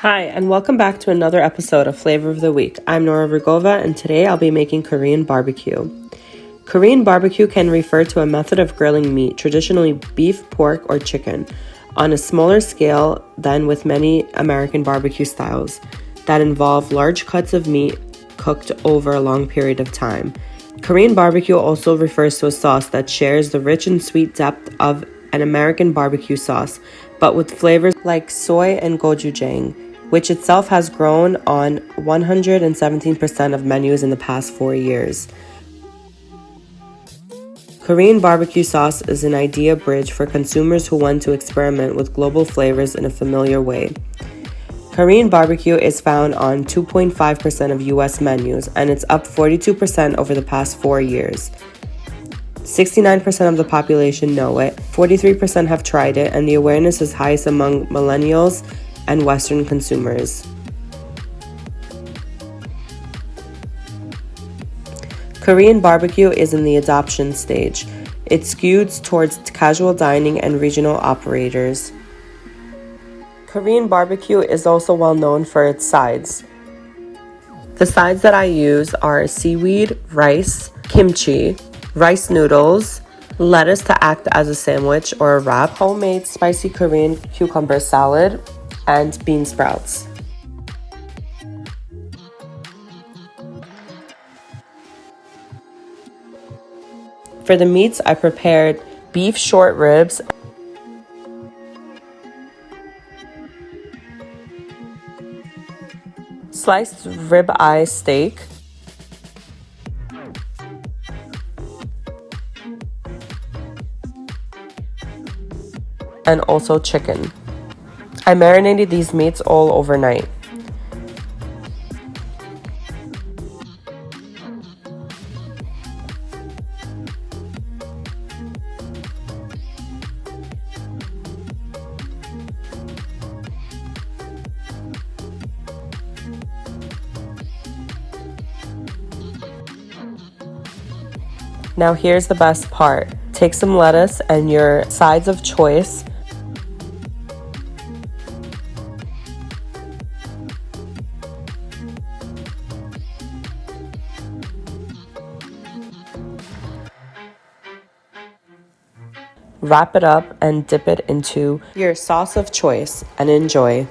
Hi, and welcome back to another episode of Flavor of the Week. I'm Nora Vergova, and today I'll be making Korean barbecue. Korean barbecue can refer to a method of grilling meat, traditionally beef, pork, or chicken, on a smaller scale than with many American barbecue styles that involve large cuts of meat cooked over a long period of time. Korean barbecue also refers to a sauce that shares the rich and sweet depth of an American barbecue sauce, but with flavors like soy and gochujang, which itself has grown on 117% of menus in the past 4 years. Korean barbecue sauce is an idea bridge for consumers who want to experiment with global flavors in a familiar way. Korean barbecue is found on 2.5% of US menus, and it's up 42% over the past 4 years. 69% of the population know it, 43% have tried it, and the awareness is highest among millennials and Western consumers. Korean barbecue is in the adoption stage. It's skewed towards casual dining and regional operators. Korean barbecue is also well known for its sides. The sides that I use are seaweed, rice, kimchi, rice noodles, lettuce to act as a sandwich or a wrap, homemade spicy Korean cucumber salad, and bean sprouts. For the meats, I prepared beef short ribs, sliced ribeye steak, and also chicken. I marinated these meats all overnight. Now here's the best part. Take some lettuce and your sides of choice. Wrap it up and dip it into your sauce of choice and enjoy.